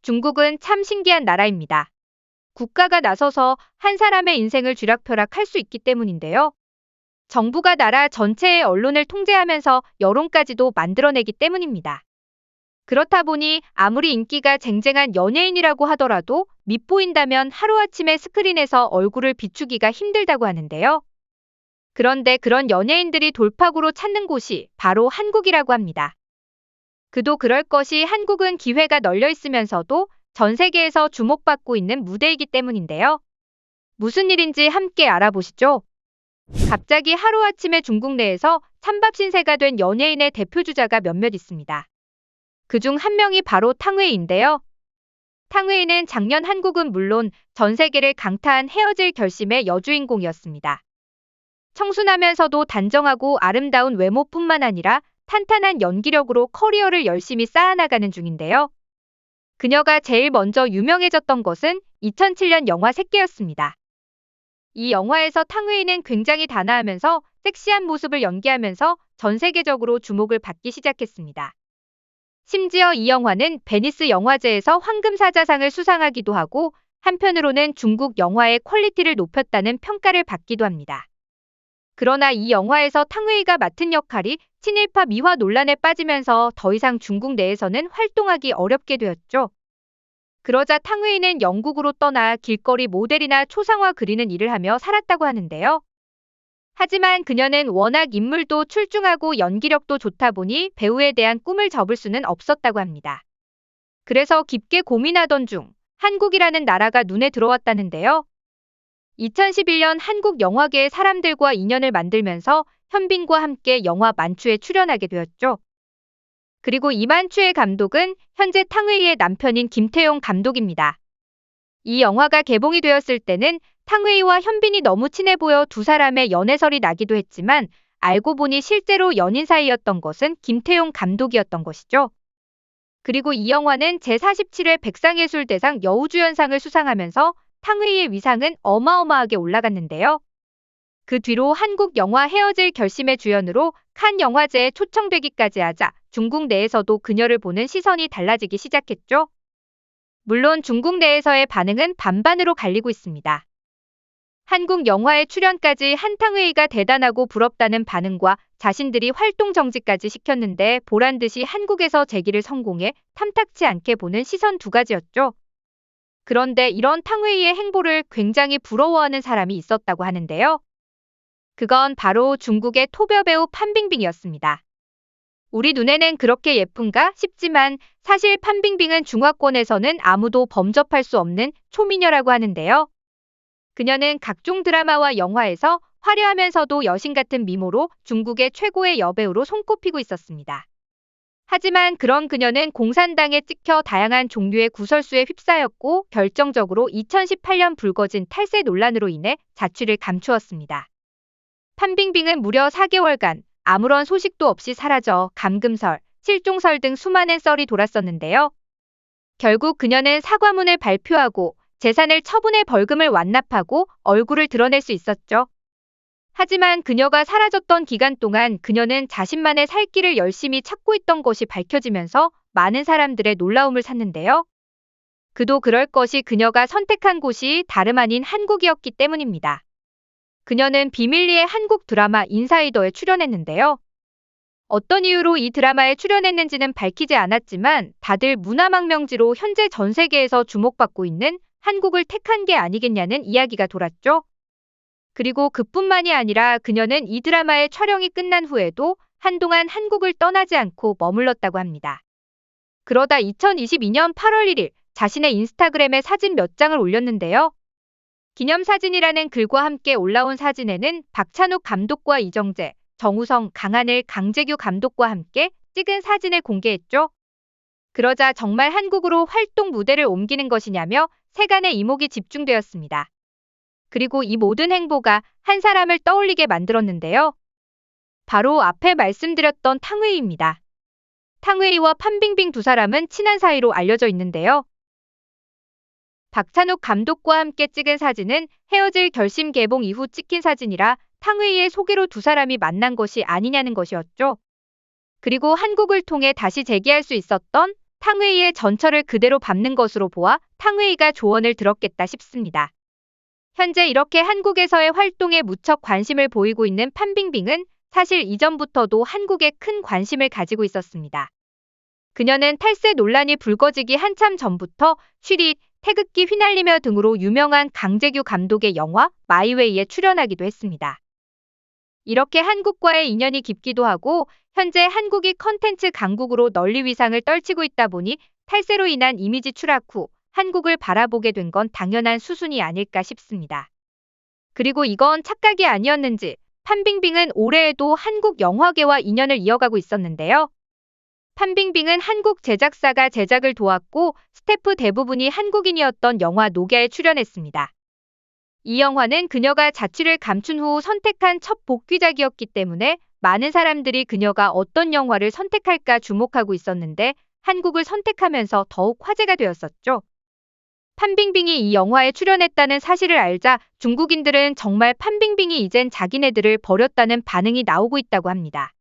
중국은 참 신기한 나라입니다. 국가가 나서서 한 사람의 인생을 쥐락펴락할 수 있기 때문인데요. 정부가 나라 전체의 언론을 통제하면서 여론까지도 만들어내기 때문입니다. 그렇다 보니 아무리 인기가 쟁쟁한 연예인이라고 하더라도 밉보인다면 하루아침에 스크린에서 얼굴을 비추기가 힘들다고 하는데요. 그런데 그런 연예인들이 돌파구로 찾는 곳이 바로 한국이라고 합니다. 그도 그럴 것이 한국은 기회가 널려 있으면서도 전 세계에서 주목받고 있는 무대이기 때문인데요. 무슨 일인지 함께 알아보시죠. 갑자기 하루아침에 중국 내에서 찬밥 신세가 된 연예인의 대표주자가 몇몇 있습니다. 그중 한 명이 바로 탕웨이인데요. 탕웨이는 작년 한국은 물론 전 세계를 강타한 헤어질 결심의 여주인공이었습니다. 청순하면서도 단정하고 아름다운 외모뿐만 아니라 탄탄한 연기력으로 커리어를 열심히 쌓아나가는 중인데요. 그녀가 제일 먼저 유명해졌던 것은 2007년 영화 새끼였습니다. 이 영화에서 탕웨이는 굉장히 단아하면서 섹시한 모습을 연기하면서 전 세계적으로 주목을 받기 시작했습니다. 심지어 이 영화는 베니스 영화제에서 황금사자상을 수상하기도 하고 한편으로는 중국 영화의 퀄리티를 높였다는 평가를 받기도 합니다. 그러나 이 영화에서 탕웨이가 맡은 역할이 친일파 미화 논란에 빠지면서 더 이상 중국 내에서는 활동하기 어렵게 되었죠. 그러자 탕웨이는 영국으로 떠나 길거리 모델이나 초상화 그리는 일을 하며 살았다고 하는데요. 하지만 그녀는 워낙 인물도 출중하고 연기력도 좋다 보니 배우에 대한 꿈을 접을 수는 없었다고 합니다. 그래서 깊게 고민하던 중 한국이라는 나라가 눈에 들어왔다는데요. 2011년 한국 영화계의 사람들과 인연을 만들면서 현빈과 함께 영화 만추에 출연하게 되었죠. 그리고 이 만추의 감독은 현재 탕웨이의 남편인 김태용 감독입니다. 이 영화가 개봉이 되었을 때는 탕웨이와 현빈이 너무 친해 보여 두 사람의 연애설이 나기도 했지만 알고 보니 실제로 연인 사이였던 것은 김태용 감독이었던 것이죠. 그리고 이 영화는 제47회 백상예술대상 여우주연상을 수상하면서 탕웨이의 위상은 어마어마하게 올라갔는데요. 그 뒤로 한국 영화 헤어질 결심의 주연으로 칸 영화제에 초청되기까지 하자 중국 내에서도 그녀를 보는 시선이 달라지기 시작했죠. 물론 중국 내에서의 반응은 반반으로 갈리고 있습니다. 한국 영화에 출연까지 한 탕웨이가 대단하고 부럽다는 반응과 자신들이 활동 정지까지 시켰는데 보란듯이 한국에서 재기를 성공해 탐탁치 않게 보는 시선 두 가지였죠. 그런데 이런 탕웨이의 행보를 굉장히 부러워하는 사람이 있었다고 하는데요. 그건 바로 중국의 토벼 배우 판빙빙이었습니다. 우리 눈에는 그렇게 예쁜가 싶지만 사실 판빙빙은 중화권에서는 아무도 범접할 수 없는 초미녀라고 하는데요. 그녀는 각종 드라마와 영화에서 화려하면서도 여신 같은 미모로 중국의 최고의 여배우로 손꼽히고 있었습니다. 하지만 그런 그녀는 공산당에 찍혀 다양한 종류의 구설수에 휩싸였고 결정적으로 2018년 불거진 탈세 논란으로 인해 자취를 감추었습니다. 판빙빙은 무려 4개월간 아무런 소식도 없이 사라져 감금설, 실종설 등 수많은 썰이 돌았었는데요. 결국 그녀는 사과문을 발표하고 재산을 처분해 벌금을 완납하고 얼굴을 드러낼 수 있었죠. 하지만 그녀가 사라졌던 기간 동안 그녀는 자신만의 살 길을 열심히 찾고 있던 것이 밝혀지면서 많은 사람들의 놀라움을 샀는데요. 그도 그럴 것이 그녀가 선택한 곳이 다름 아닌 한국이었기 때문입니다. 그녀는 비밀리에 한국 드라마 인사이더에 출연했는데요. 어떤 이유로 이 드라마에 출연했는지는 밝히지 않았지만 다들 문화망명지로 현재 전 세계에서 주목받고 있는 한국을 택한 게 아니겠냐는 이야기가 돌았죠. 그리고 그뿐만이 아니라 그녀는 이 드라마의 촬영이 끝난 후에도 한동안 한국을 떠나지 않고 머물렀다고 합니다. 그러다 2022년 8월 1일 자신의 인스타그램에 사진 몇 장을 올렸는데요. 기념사진이라는 글과 함께 올라온 사진에는 박찬욱 감독과 이정재, 정우성, 강하늘, 강재규 감독과 함께 찍은 사진을 공개했죠. 그러자 정말 한국으로 활동 무대를 옮기는 것이냐며 세간의 이목이 집중되었습니다. 그리고 이 모든 행보가 한 사람을 떠올리게 만들었는데요. 바로 앞에 말씀드렸던 탕웨이입니다. 탕웨이와 판빙빙 두 사람은 친한 사이로 알려져 있는데요. 박찬욱 감독과 함께 찍은 사진은 헤어질 결심 개봉 이후 찍힌 사진이라 탕웨이의 소개로 두 사람이 만난 것이 아니냐는 것이었죠. 그리고 한국을 통해 다시 재기할 수 있었던 탕웨이의 전철을 그대로 밟는 것으로 보아 탕웨이가 조언을 들었겠다 싶습니다. 현재 이렇게 한국에서의 활동에 무척 관심을 보이고 있는 판빙빙은 사실 이전부터도 한국에 큰 관심을 가지고 있었습니다. 그녀는 탈세 논란이 불거지기 한참 전부터 쉬리, 태극기 휘날리며 등으로 유명한 강재규 감독의 영화 마이웨이에 출연하기도 했습니다. 이렇게 한국과의 인연이 깊기도 하고 현재 한국이 컨텐츠 강국으로 널리 위상을 떨치고 있다 보니 탈세로 인한 이미지 추락 후 한국을 바라보게 된 건 당연한 수순이 아닐까 싶습니다. 그리고 이건 착각이 아니었는지 판빙빙은 올해에도 한국 영화계와 인연을 이어가고 있었는데요. 판빙빙은 한국 제작사가 제작을 도왔고 스태프 대부분이 한국인이었던 영화 녹야에 출연했습니다. 이 영화는 그녀가 자취를 감춘 후 선택한 첫 복귀작이었기 때문에 많은 사람들이 그녀가 어떤 영화를 선택할까 주목하고 있었는데 한국을 선택하면서 더욱 화제가 되었었죠. 판빙빙이 이 영화에 출연했다는 사실을 알자 중국인들은 정말 판빙빙이 이젠 자기네들을 버렸다는 반응이 나오고 있다고 합니다.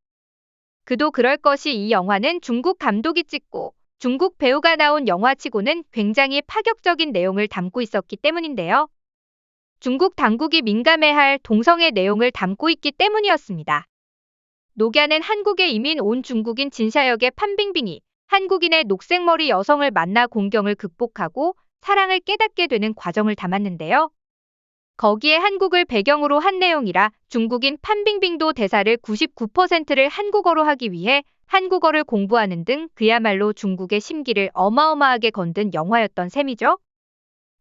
그도 그럴 것이 이 영화는 중국 감독이 찍고 중국 배우가 나온 영화치고는 굉장히 파격적인 내용을 담고 있었기 때문인데요. 중국 당국이 민감해할 동성애 내용을 담고 있기 때문이었습니다. 녹야는 한국에 이민 온 중국인 진샤 역의 판빙빙이 한국인의 녹색머리 여성을 만나 공경을 극복하고 사랑을 깨닫게 되는 과정을 담았는데요. 거기에 한국을 배경으로 한 내용이라 중국인 판빙빙도 대사를 99%를 한국어로 하기 위해 한국어를 공부하는 등 그야말로 중국의 심기를 어마어마하게 건든 영화였던 셈이죠.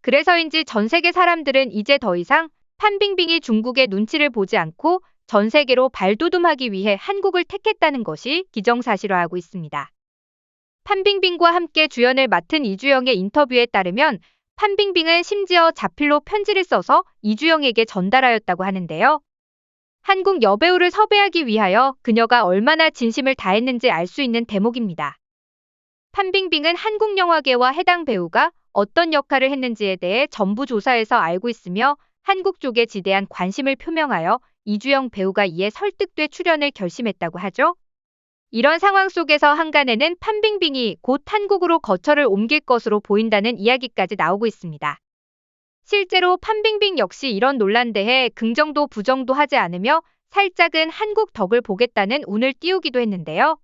그래서인지 전 세계 사람들은 이제 더 이상 판빙빙이 중국의 눈치를 보지 않고 전 세계로 발돋움하기 위해 한국을 택했다는 것이 기정사실화하고 있습니다. 판빙빙과 함께 주연을 맡은 이주영의 인터뷰에 따르면 판빙빙은 심지어 자필로 편지를 써서 이주영에게 전달하였다고 하는데요. 한국 여배우를 섭외하기 위하여 그녀가 얼마나 진심을 다했는지 알 수 있는 대목입니다. 판빙빙은 한국 영화계와 해당 배우가 어떤 역할을 했는지에 대해 전부 조사해서 알고 있으며 한국 쪽에 지대한 관심을 표명하여 이주영 배우가 이에 설득돼 출연을 결심했다고 하죠. 이런 상황 속에서 한간에는 판빙빙이 곧 한국으로 거처를 옮길 것으로 보인다는 이야기까지 나오고 있습니다. 실제로 판빙빙 역시 이런 논란대에 긍정도 부정도 하지 않으며 살짝은 한국 덕을 보겠다는 운을 띄우기도 했는데요.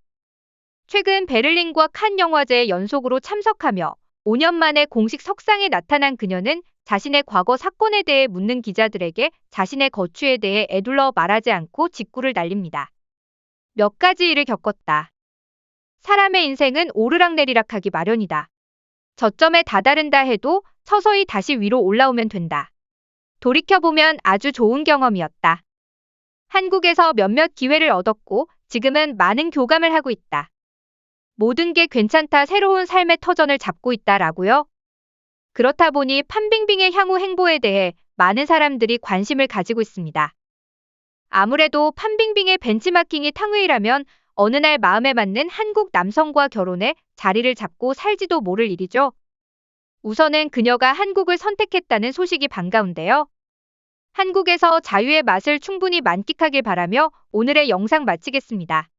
최근 베를린과 칸 영화제에 연속으로 참석하며 5년 만에 공식 석상에 나타난 그녀는 자신의 과거 사건에 대해 묻는 기자들에게 자신의 거취에 대해 에둘러 말하지 않고 직구를 날립니다. 몇 가지 일을 겪었다. 사람의 인생은 오르락내리락하기 마련이다. 저점에 다다른다 해도 서서히 다시 위로 올라오면 된다. 돌이켜보면 아주 좋은 경험이었다. 한국에서 몇몇 기회를 얻었고 지금은 많은 교감을 하고 있다. 모든 게 괜찮다 새로운 삶의 터전을 잡고 있다라고요. 그렇다 보니 판빙빙의 향후 행보에 대해 많은 사람들이 관심을 가지고 있습니다. 아무래도 판빙빙의 벤치마킹이 탕웨이라면 어느 날 마음에 맞는 한국 남성과 결혼해 자리를 잡고 살지도 모를 일이죠. 우선은 그녀가 한국을 선택했다는 소식이 반가운데요. 한국에서 자유의 맛을 충분히 만끽하길 바라며 오늘의 영상 마치겠습니다.